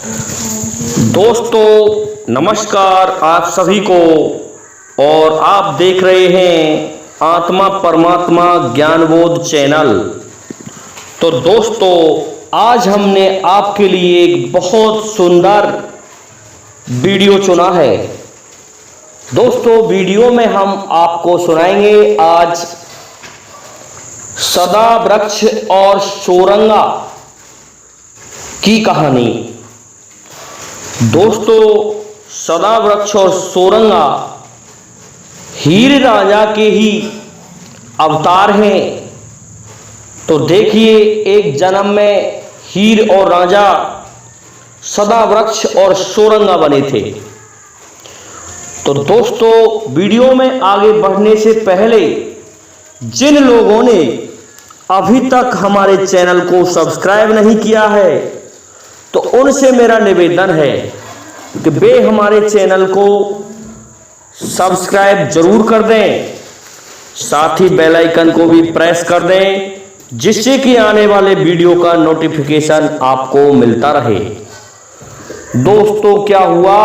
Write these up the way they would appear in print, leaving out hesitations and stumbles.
दोस्तों नमस्कार आप सभी को। और आप देख रहे हैं आत्मा परमात्मा ज्ञानबोध चैनल। तो दोस्तों आज हमने आपके लिए एक बहुत सुंदर वीडियो चुना है। दोस्तों वीडियो में हम आपको सुनाएंगे आज सदा वृक्ष और सोरंगा की कहानी। दोस्तों सदा वृक्ष और सोरंगा हीर राजा के ही अवतार हैं। तो देखिए एक जन्म में हीर और राजा सदा वृक्ष और सोरंगा बने थे। तो दोस्तों वीडियो में आगे बढ़ने से पहले जिन लोगों ने अभी तक हमारे चैनल को सब्सक्राइब नहीं किया है तो उनसे मेरा निवेदन है कि वे हमारे चैनल को सब्सक्राइब जरूर कर दें, साथ ही बेल आइकन को भी प्रेस कर दें जिससे कि आने वाले वीडियो का नोटिफिकेशन आपको मिलता रहे। दोस्तों क्या हुआ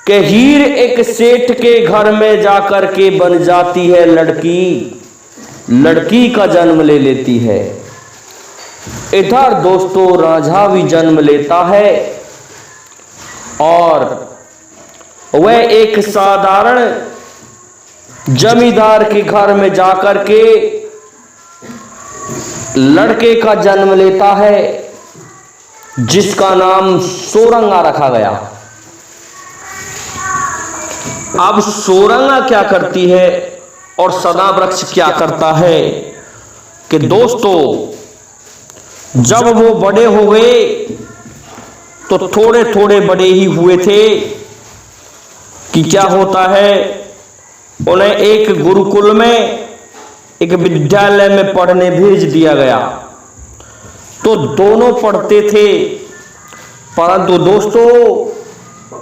कि हीर एक सेठ के घर में जाकर के बन जाती है लड़की का जन्म ले लेती है। इधर दोस्तों राजा भी जन्म लेता है और वह एक साधारण जमींदार के घर में जाकर के लड़के का जन्म लेता है जिसका नाम सोरंगा रखा गया। अब सोरंगा क्या करती है और सदा वृक्ष क्या करता है कि दोस्तों जब वो बड़े हो गए तो थोड़े थोड़े बड़े ही हुए थे कि क्या होता है, उन्हें एक गुरुकुल में एक विद्यालय में पढ़ने भेज दिया गया। तो दोनों पढ़ते थे, परंतु दोस्तों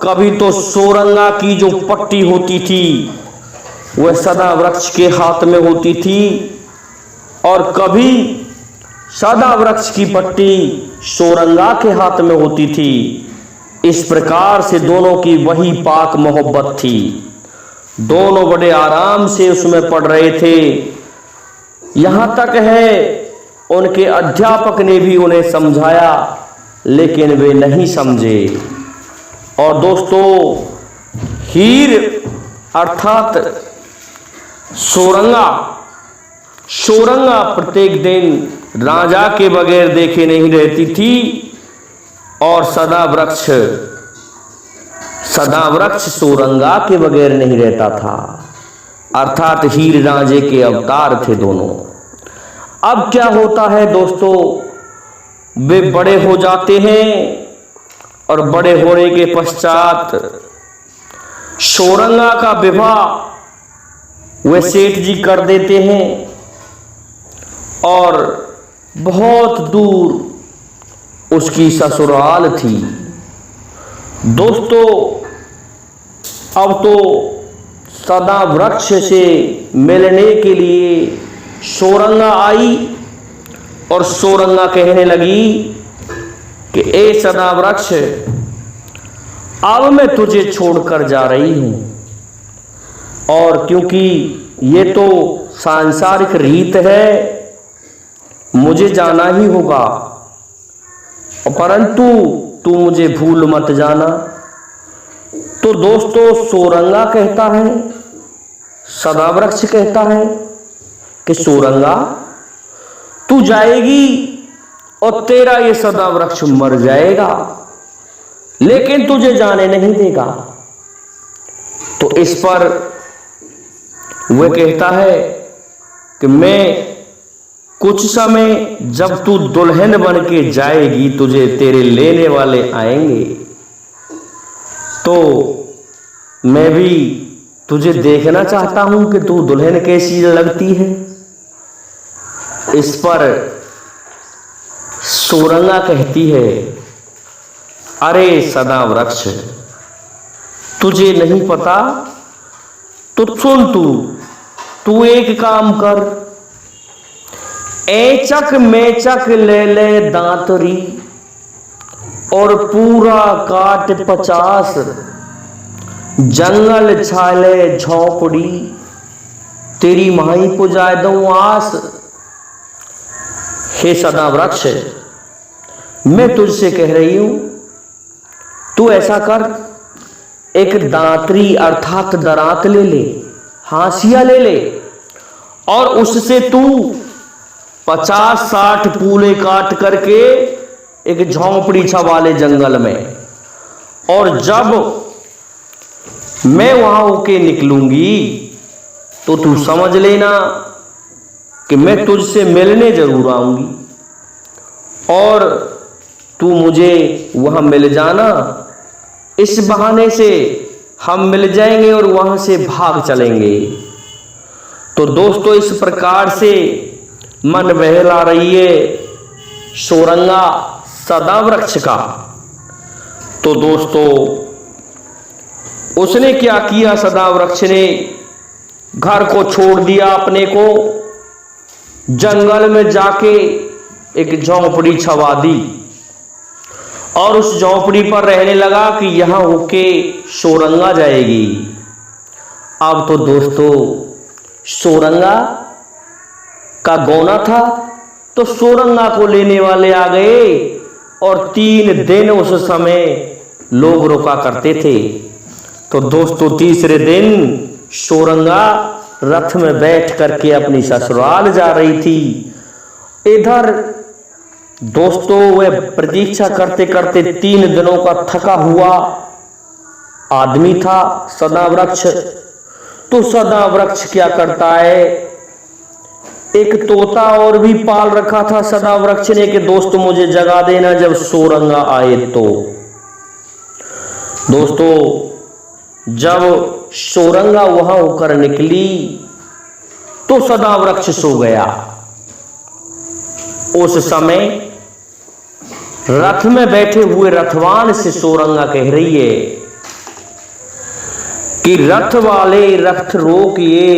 कभी तो सोरंगा की जो पट्टी होती थी वह सदा वृक्ष के हाथ में होती थी और कभी सदा वृक्ष की पट्टी सोरंगा के हाथ में होती थी। इस प्रकार से दोनों की वही पाक मोहब्बत थी। दोनों बड़े आराम से उसमें पढ़ रहे थे। यहां तक है उनके अध्यापक ने भी उन्हें समझाया लेकिन वे नहीं समझे। और दोस्तों हीर अर्थात सोरंगा प्रत्येक दिन राजा के बगैर देखे नहीं रहती थी और सदा वृक्ष सोरंगा के बगैर नहीं रहता था। अर्थात हीर राजे के अवतार थे दोनों। अब क्या होता है दोस्तों, वे बड़े हो जाते हैं और बड़े होने के पश्चात सोरंगा का विवाह वे सेठ जी कर देते हैं और बहुत दूर उसकी ससुराल थी। दोस्तों अब तो सदा वृक्ष से मिलने के लिए सोरंगा आई और सोरंगा कहने लगी कि ए सदा वृक्ष, अब मैं तुझे छोड़कर जा रही हूं और क्योंकि ये तो सांसारिक रीत है मुझे जाना ही होगा, परंतु तू मुझे भूल मत जाना। तो दोस्तों सोरंगा कहता है, सदा वृक्ष कहता है कि सोरंगा तू जाएगी और तेरा ये सदा वृक्ष मर जाएगा लेकिन तुझे जाने नहीं देगा। तो इस पर वह कहता है कि मैं कुछ समय जब तू दुल्हन बन के जाएगी तुझे तेरे लेने वाले आएंगे तो मैं भी तुझे देखना चाहता हूं कि तू दुल्हन कैसी लगती है। इस पर सोरंगा कहती है, अरे सदा वृक्ष तुझे नहीं पता तो सुन, तू एक काम कर, ऐचक मेचक ले ले दांतरी और पूरा काट 50, जंगल छाले झोपड़ी, तेरी माही पुजाए दऊं आस। हे सदा वृक्ष, मैं तुझसे कह रही हूं, तू ऐसा कर, एक दांतरी अर्थात दरात ले ले, हाशिया ले ले, और उससे तू 50-60 पूले काट करके एक झोंपड़ी छवा ले जंगल में। और जब मैं वहां होके निकलूंगी तो तू समझ लेना कि मैं तुझसे मिलने जरूर आऊंगी, और तू मुझे वहां मिल जाना। इस बहाने से हम मिल जाएंगे और वहां से भाग चलेंगे। तो दोस्तों, इस प्रकार से मन बहला रही है सोरंगा सदा वृक्ष का। तो दोस्तों, उसने क्या किया, सदा वृक्ष ने घर को छोड़ दिया अपने को, जंगल में जाके एक झोंपड़ी छवा दी और उस झोंपड़ी पर रहने लगा कि यहां होके सोरंगा जाएगी। अब तो दोस्तों, सोरंगा का गौना था, तो सोरंगा को लेने वाले आ गए और 3 दिन उस समय लोग रोका करते थे। तो दोस्तों, तीसरे दिन सोरंगा रथ में बैठ करके अपनी ससुराल जा रही थी। इधर दोस्तों, वह प्रतीक्षा करते करते 3 दिनों का थका हुआ आदमी था सदा वृक्ष। तो सदा वृक्ष क्या करता है, एक तोता और भी पाल रखा था सदा वृक्ष ने कि दोस्त मुझे जगा देना जब सोरंगा आए। तो दोस्तों, जब सोरंगा वहां होकर निकली तो सदा वृक्ष सो गया। उस समय रथ में बैठे हुए रथवान से सोरंगा कह रही है कि रथ वाले रथ रोकिए,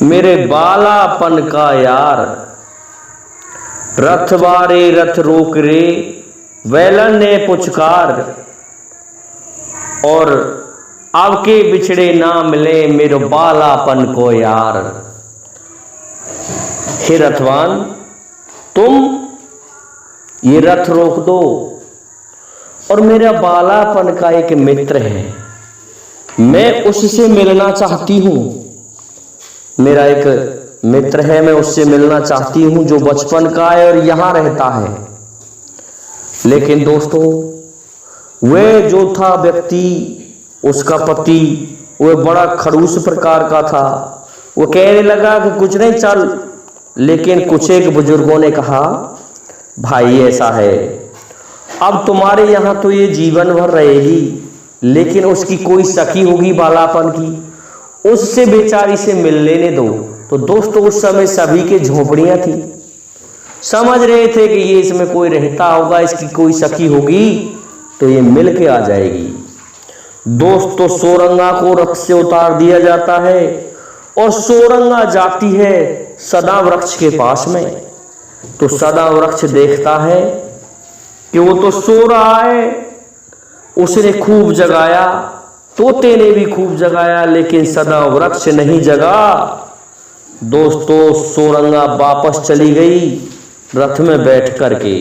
मेरे बालापन का यार। रथ वाले रथ रोक रे, वेलन ने पुचकार, और अब के बिछड़े ना मिले मेरे बालापन को यार। हे रथवान, तुम ये रथ रोक दो, और मेरा बालापन का एक मित्र है, मैं उससे मिलना चाहती हूं। मेरा एक मित्र है, मैं उससे मिलना चाहती हूं जो बचपन का है और यहां रहता है। लेकिन दोस्तों, वह जो था व्यक्ति, उसका पति, वह बड़ा खड़ूस प्रकार का था। वो कहने लगा कि कुछ नहीं, चल। लेकिन कुछ एक बुजुर्गों ने कहा, भाई ऐसा है, अब तुम्हारे यहां तो ये जीवन भर रहेगी, लेकिन उसकी कोई सखी होगी बालापन की, उससे बेचारी से मिल लेने दो। तो दोस्तों, उस समय सभी के झोपड़ियां थी, समझ रहे थे कि ये इसमें कोई रहता होगा, इसकी कोई सखी होगी तो ये मिल के आ जाएगी। दोस्तों, सोरंगा को रथ से उतार दिया जाता है और सोरंगा जाती है सदा वृक्ष के पास में। तो सदा वृक्ष देखता है कि वो तो सो रहा है, उसने खूब जगाया, तोते ने भी खूब जगाया, लेकिन सदा वृक्ष नहीं जगा। दोस्तों, सोरंगा वापस चली गई रथ में बैठ करके।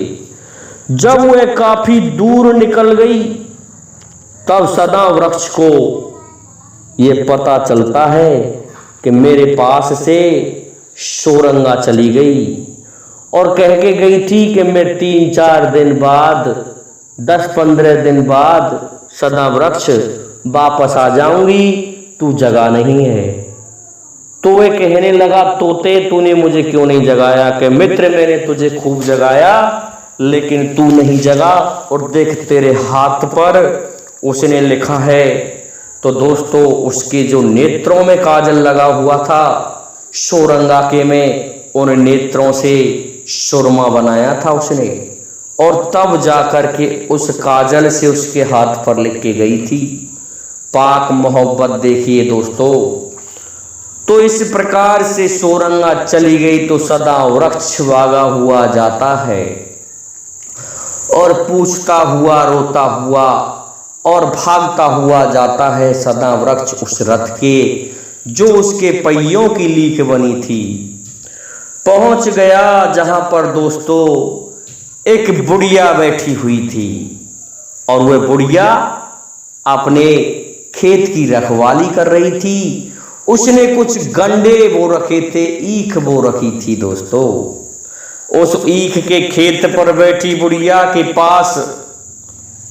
जब वह काफी दूर निकल गई तब सदा वृक्ष को यह पता चलता है कि मेरे पास से सोरंगा चली गई, और कह के गई थी कि मैं 3-4 दिन बाद, 10-15 दिन बाद सदा वृक्ष वापस आ जाऊंगी, तू जगा नहीं है। तो वह कहने लगा, तोते तूने मुझे क्यों नहीं जगाया? कि मित्र, मैंने तुझे खूब जगाया लेकिन तू नहीं जगा, और देख तेरे हाथ पर उसने लिखा है। तो दोस्तों, उसके जो नेत्रों में काजल लगा हुआ था सोरंगा के, में उन नेत्रों से सुरमा बनाया था उसने, और तब जाकर के उस काजल से उसके हाथ पर लिख के गई थी पाक मोहब्बत। देखिए दोस्तों, तो इस प्रकार से सोरंगा चली गई तो सदा वृक्ष भागा हुआ जाता है। और पूछता हुआ रोता हुआ और भागता हुआ जाता है सदा वृक्ष उस रथ के जो उसके पहियों की लीक बनी थी। पहुंच गया जहां पर दोस्तों एक बुढ़िया बैठी हुई थी और वह बुढ़िया अपने खेत की रखवाली कर रही थी। उसने कुछ गंडे बो रखे थे, ईख बो रखी थी दोस्तों। उस ईख के खेत पर बैठी बुढ़िया के पास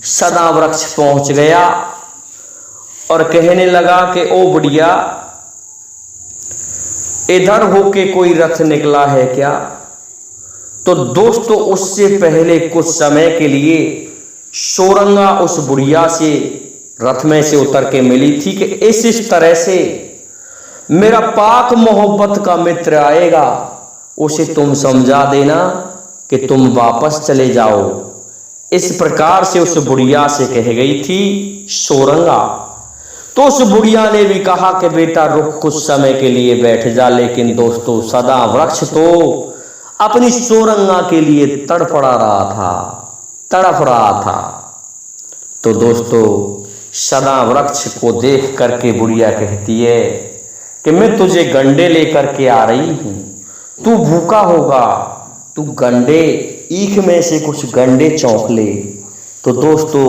सदा वृक्ष पहुंच गया और कहने लगा कि ओ बुढ़िया, इधर होके कोई रथ निकला है क्या? तो दोस्तों उससे पहले कुछ समय के लिए सोरंगा उस बुढ़िया से रथ में से उतर के मिली थी कि इस तरह से मेरा पाक मोहब्बत का मित्र आएगा, उसे तुम समझा देना कि तुम वापस चले जाओ। इस प्रकार से उस बुढ़िया से कह गई थी सोरंगा। तो उस बुढ़िया ने भी कहा कि बेटा रुक, कुछ समय के लिए बैठ जा। लेकिन दोस्तों सदा वृक्ष तो अपनी सोरंगा के लिए तड़प रहा था। तो दोस्तों सदा वृक्ष को देख करके बुढ़िया कहती है कि मैं तुझे गंडे लेकर के आ रही हूं, तू भूखा होगा, तू गंडे ईख में से कुछ गंडे चौंक ले। तो दोस्तों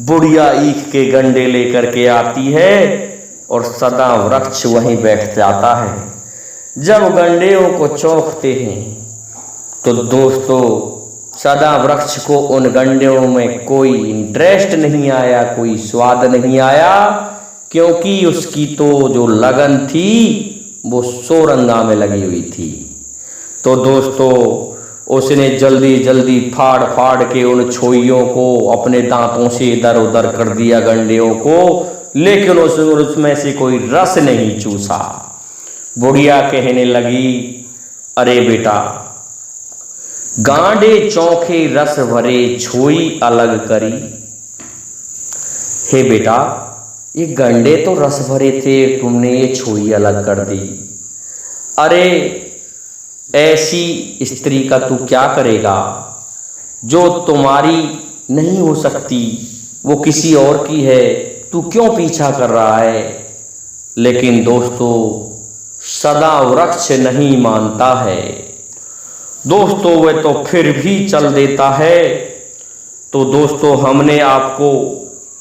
बुढ़िया ईख के गंडे लेकर के आती है और सदा वृक्ष वहीं बैठ जाता है। जब गंडेओं को चौंकते हैं तो दोस्तों सदा वृक्ष को उन गंडेओं में कोई इंटरेस्ट नहीं आया, कोई स्वाद नहीं आया, क्योंकि उसकी तो जो लगन थी वो सोरंगा में लगी हुई थी। तो दोस्तों उसने जल्दी जल्दी फाड़ के उन छोइयों को अपने दांतों से इधर उधर कर दिया गंडेओं को, लेकिन उसमें से कोई रस नहीं चूसा। बुढ़िया कहने लगी, अरे बेटा, गांडे चौखे रस भरे छोई अलग करी। हे बेटा, ये गंडे तो रस भरे थे, तुमने ये छोई अलग कर दी। अरे ऐसी स्त्री का तू क्या करेगा? जो तुम्हारी नहीं हो सकती वो किसी और की है, तू क्यों पीछा कर रहा है? लेकिन दोस्तों सदा वृक्ष नहीं मानता है दोस्तों, वह तो फिर भी चल देता है। तो दोस्तों हमने आपको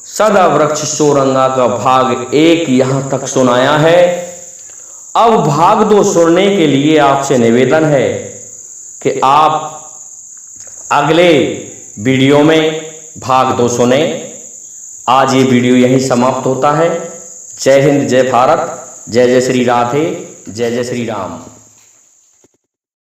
सदा वृक्ष सोरंगा का भाग 1 यहां तक सुनाया है। अब भाग 2 सुनने के लिए आपसे निवेदन है कि आप अगले वीडियो में भाग 2 सुने। आज ये वीडियो यहीं समाप्त होता है। जय हिंद, जय भारत, जय जय श्री राधे, जय जय श्री राम।